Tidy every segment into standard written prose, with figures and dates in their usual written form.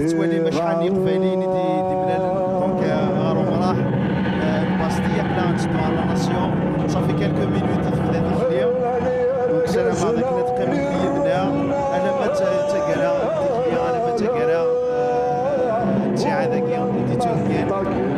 تولي مشحال قبيلين دي بلاد دونك غارو مراه الباستية كلانت على لا ناسيون صافي كالكو مينوت تبدا اليوم دونك سلام هذاك اللي تقيم لي بدا انا ما تقرا انا ما تقرا تي هذاك اللي تيتوكل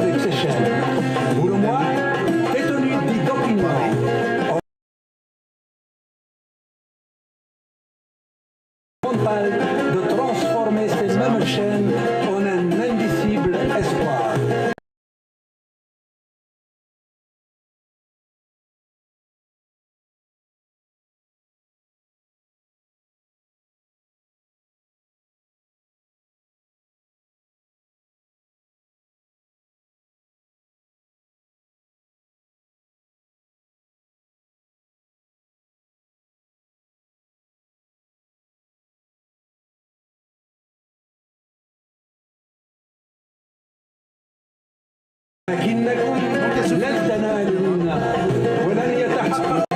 avec ses chaînes. Boulomois, détenu dit d'opinion. Mental de transformer ces mêmes chaînes en un indicible espoir. لكنكم لن تنالون ولن يتحقق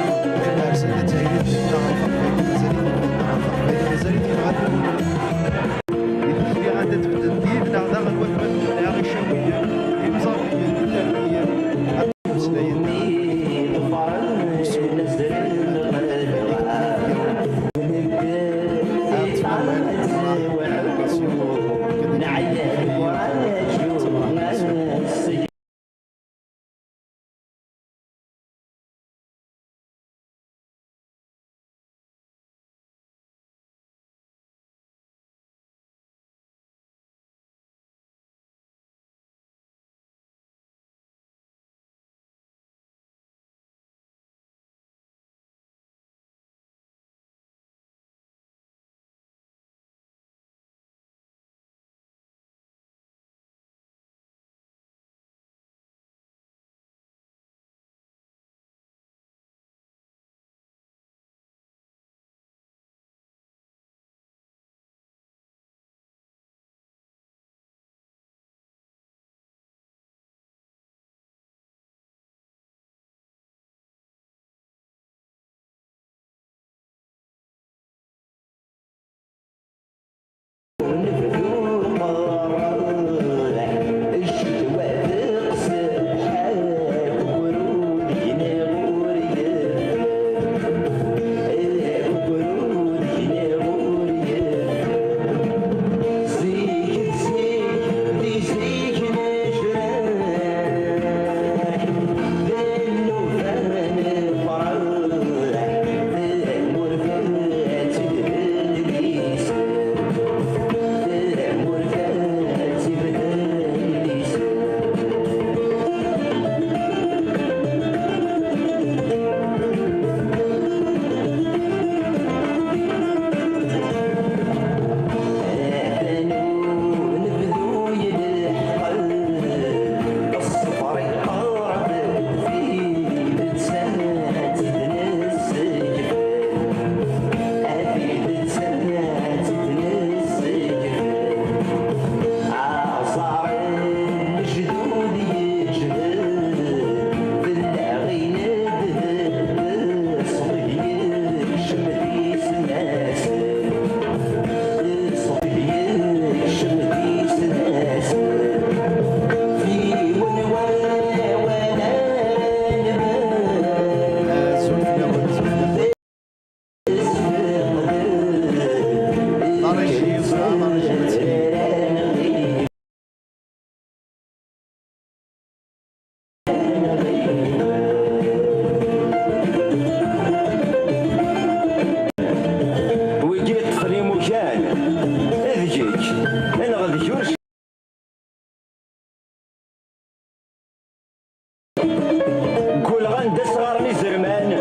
كل غند صغارني زرمان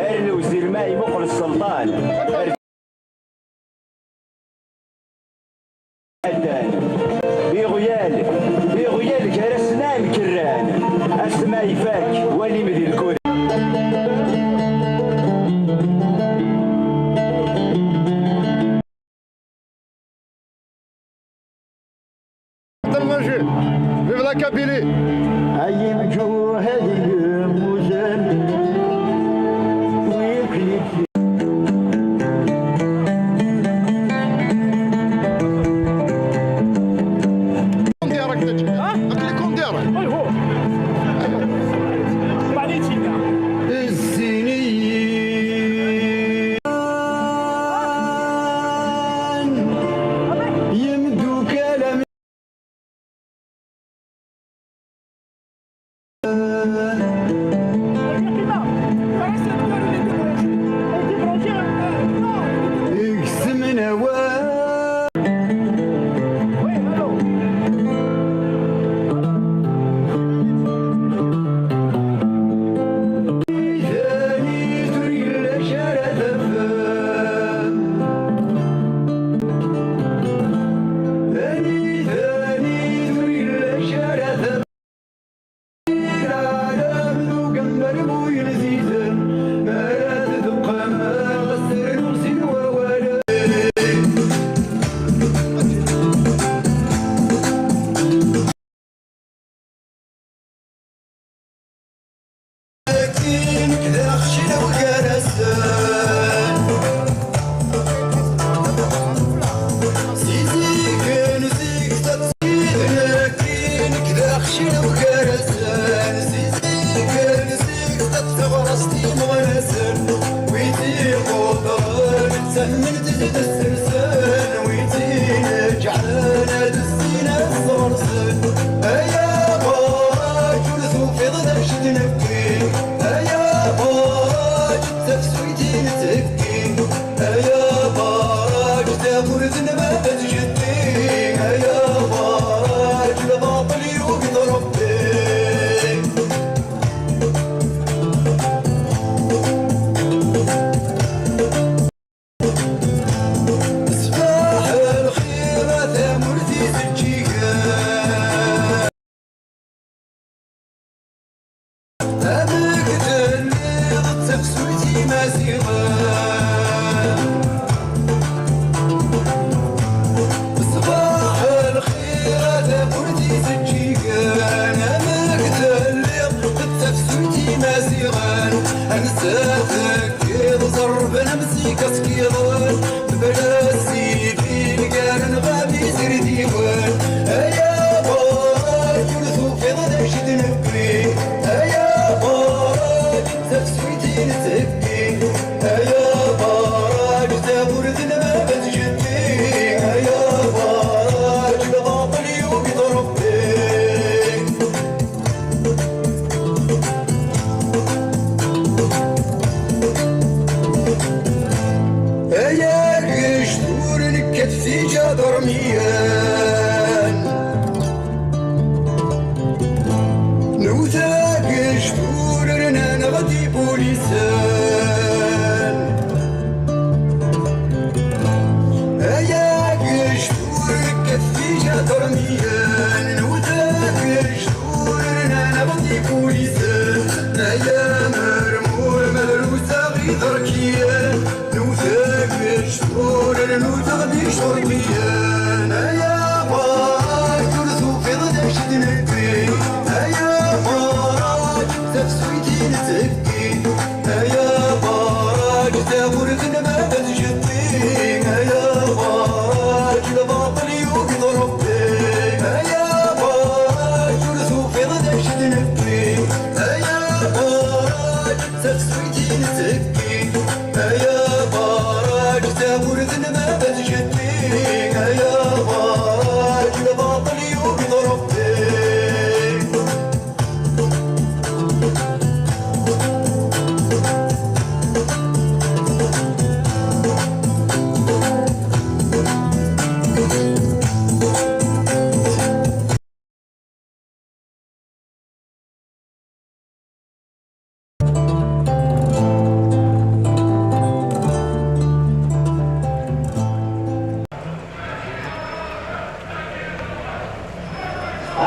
ارنو زرماي مقل السلطان بغيال كرسنا مكران اسما يفاك ولي مدي الكوري Vive la Kabylie! أي وجوه هذه المجال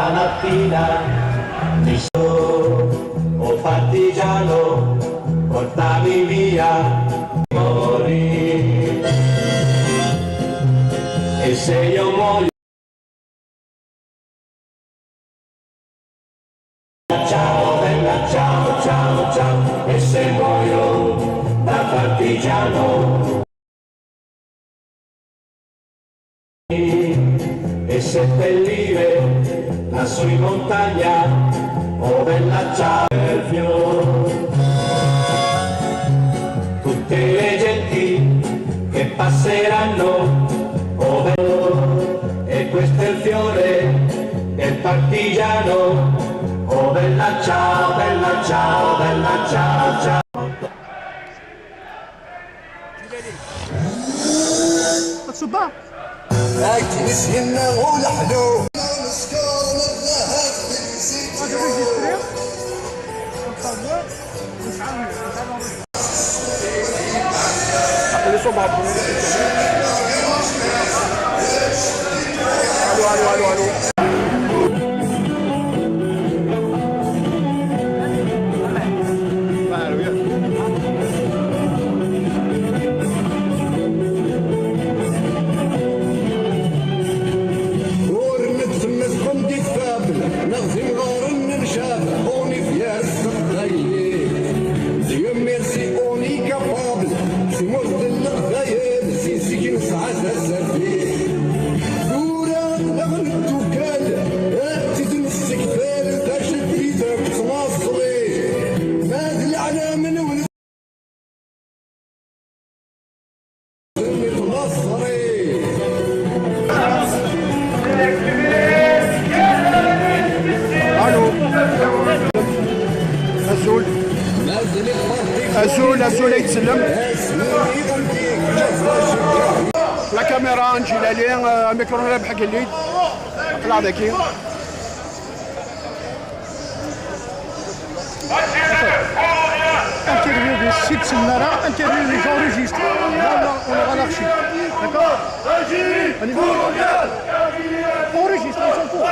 Stamattina mi sono, oh partigiano, portami via, morì. E se io muoio, ciao bella, ciao, ciao, ciao, e se muoio da partigiano, e seppellire lassù in montagna, oh bella ciao il fiore, tutte le genti che passeranno, oh bello, e questo è il fiore del partigiano, oh bella ciao, bella ciao, bella ciao, ciao. تصبح أزول يتسلم لا كاميرا نجي لالي ميكرو رابح اليد طلع ذاكي interview de 6 Nara, interview les enregistres. Là, on aura l'archive. D'accord? On y va? Enregistre, on s'en fout.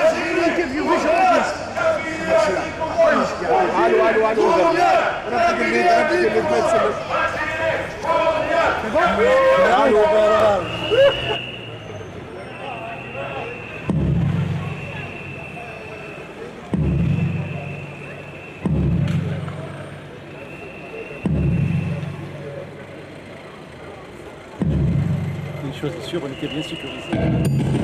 Interview, j'enregistre. Allô, allô, allô. C'est bon? Allô, une chose est sûre, on était bien sécurisés.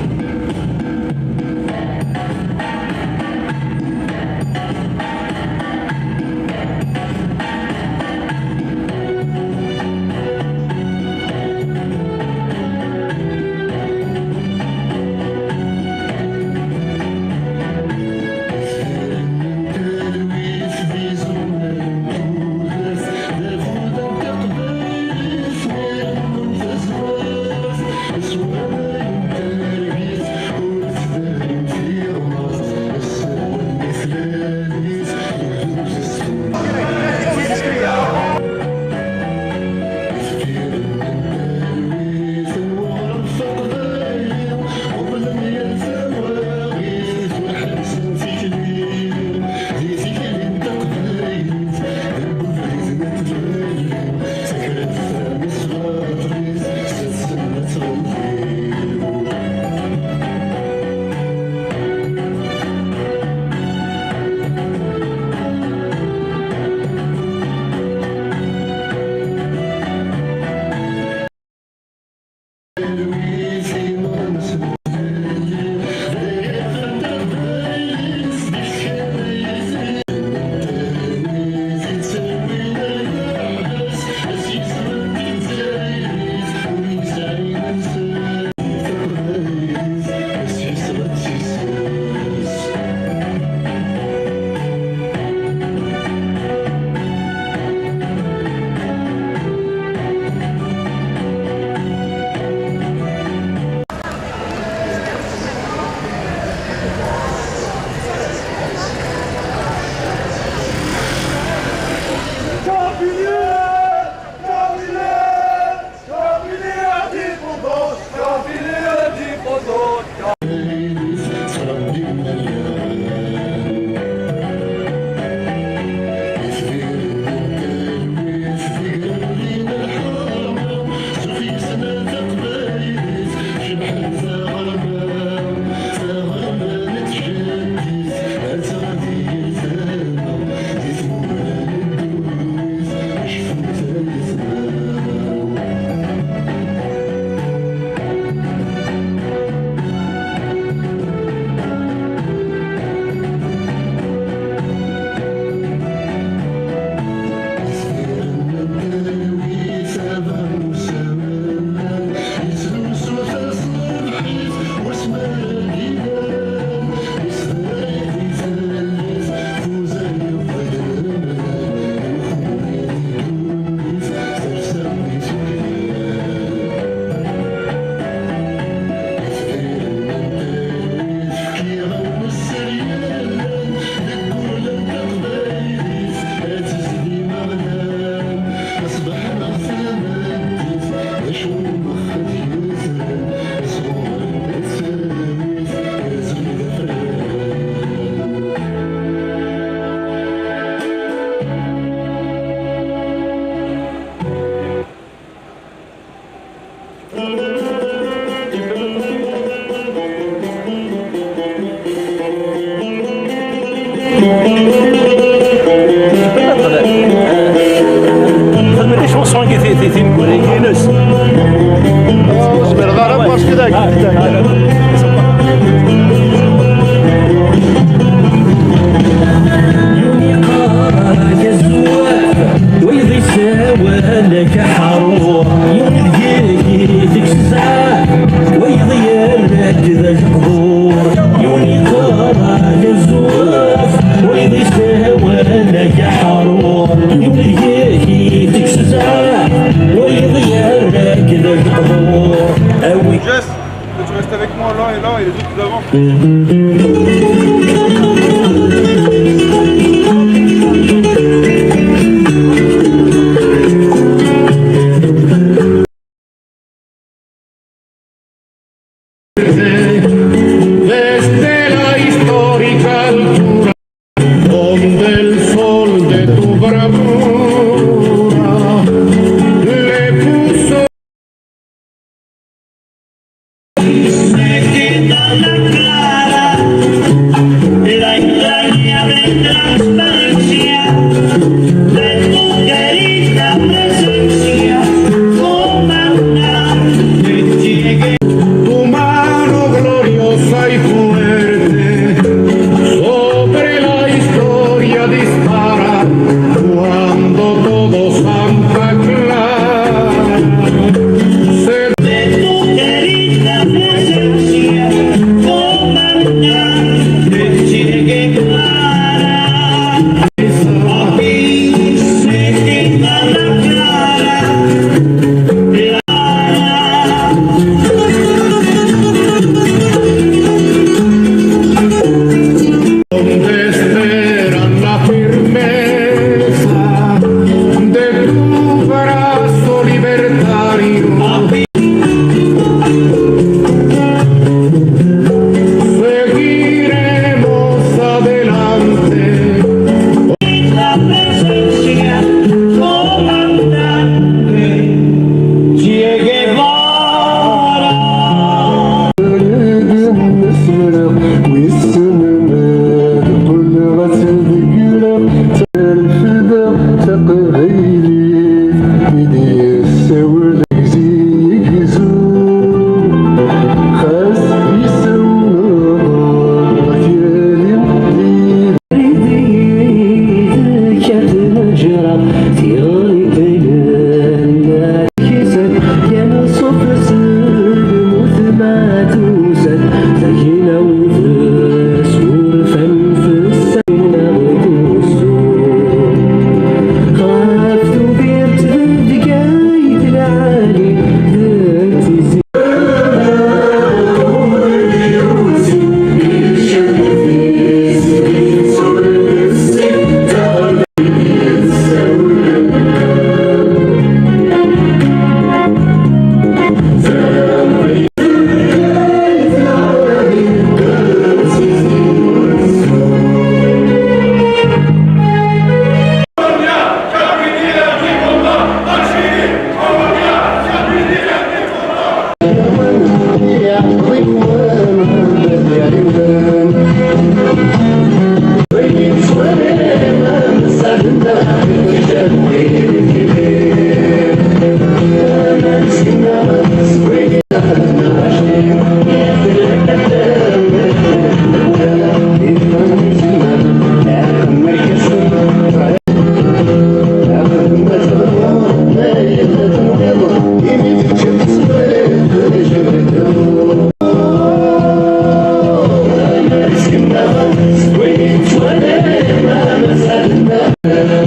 خدمة لي شونسون كي تنقول كاينس اصبر ضرب باش كذاك ويضي سوا لك حروح يوني تكسع ويضي لك ذا القبور يوني قرا الزواف ويضي سوا لك حروح يوني تكسع ويضي لك ذا القبور أوي Jess, tu restes avec moi là et là et les autres devant. Desde la histórica altura, donde el sol de tu bravura le puso. Me queda la clara la entraña de transparencia de tu querida presencia, comandante, llegué. Tu mano gloriosa y fuerte sobre la historia dispara cuando todo Santa Clara se De tu querida presencia, comandante, llegué clara. Aquí se queda la clara. donde esperan la firmeza de tu brazo libertario. Seguiremos adelante. La presencia, comandante, Che Guevara. Swinging 20 miles at night.